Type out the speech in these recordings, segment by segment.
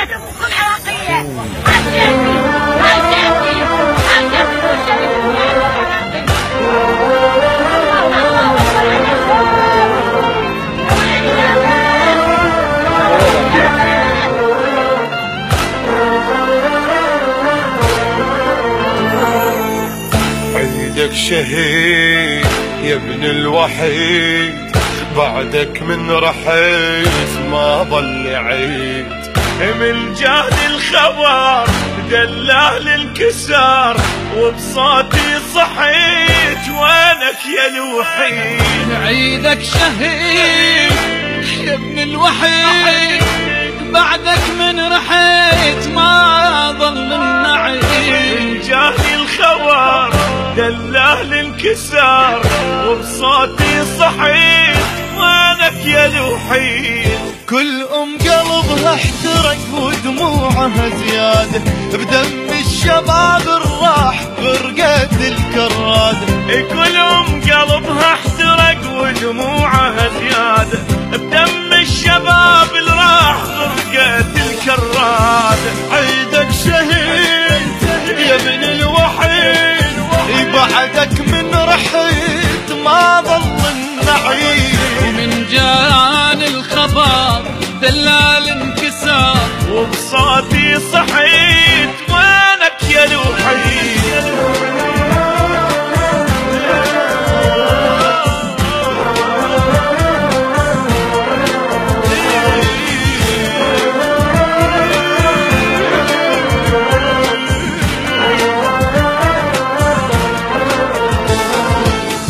لازم تكون عراقية. عيدك شهيد يا ابن الوحيد، بعدك من رحيت ما ظل عيد. من جاني الخبر دلاه الانكسار، وبصوتي صحيت وينك يا الوحيد. عيدك شهيد يا ابن الوحيد، بعدك من رحيت ما ظل النعيد. من جاني الخبر دلاه الانكسار، وبصوتي صحيت وينك يا الوحيد. كل قلبها احترق ودموعها زيادة، بدم الشباب الراح غرقت الكرادة. كل قلبها احترق ودموعها زيادة، بدم الشباب اللي راح غرقت الكرادة. عيدك شهيد يا ابن الوحيد، بعدك من رحيت ما ظل النعيم. ومن جان الخبر دلال انكسار، وبصوتي صحيت وينك يا الوحيد.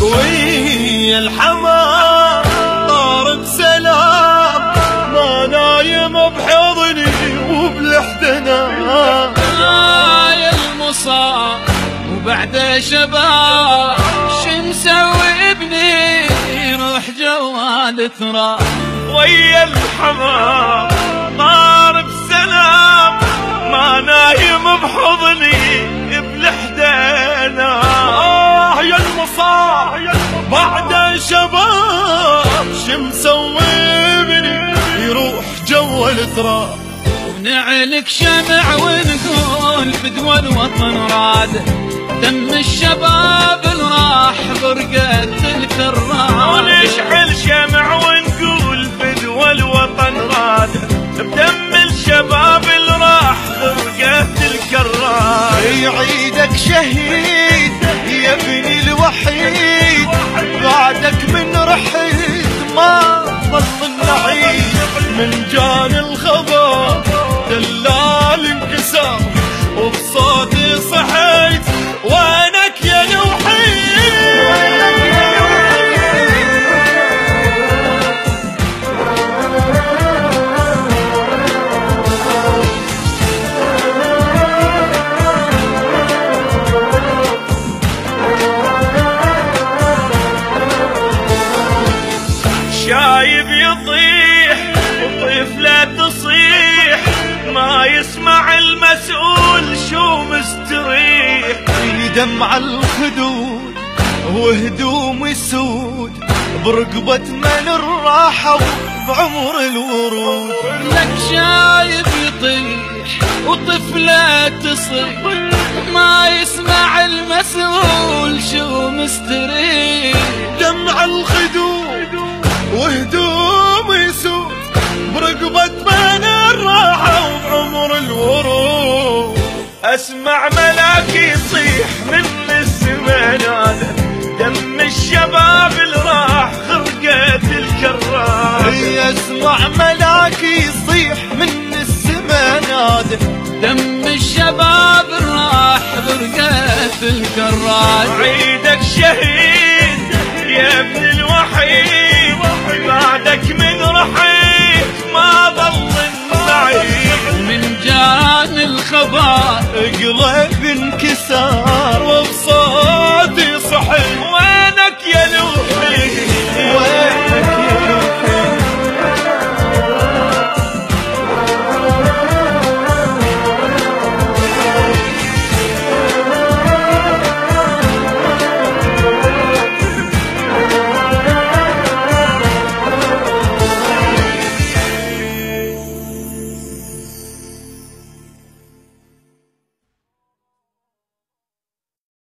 ويا الحمام طار بسلام، ما نايم بحضني وبالاحتنام. يا المصاب وبعد شباب، شمسوي ابني يروح جوال تراب. ويا الحمام طار بسلام، ما نايم بحضني بالاحتنام. يا المصاب بعد شباب، شمسوي ابني يروح جوال تراب. ونعلك شمع ونقول بدوى الوطن راد، دم الشباب اللي راح غرقت الكراد. ونشعل شمع ونقول بدوى الوطن راد، بدم الشباب اللي راح غرقت الكراد. عيدك شهيد يا ابن الوحيد، بعدك من رحيت ما ظل النعيم. من جان الخبر دلال انكسار، وبصوتي صحيت وينك يا الوحيد. شايب يطيح وطفلة تصيح، ما يسمع المسؤول شو مستريح. في دمع الخدود وهدوم السود، برقبة من الراحة وبعمر الورود. لك شايب يطيح وطفلة تصيح، ما يسمع المسؤول شو مستريح. دمع الخدود وهدوم يسود، برقبة من الراحة وبعمر الورود. اسمع ملاك يصيح من السما نادى، دم الشباب اللي راح غرقت الكراد. اسمع ملاك يصيح من السما نادى، دم الشباب اللي راح غرقت الكراد. عيدك شهيد يا ابن الوحيد، بعدك من رحيت ما ظل النعيم. من جان الخبر قلب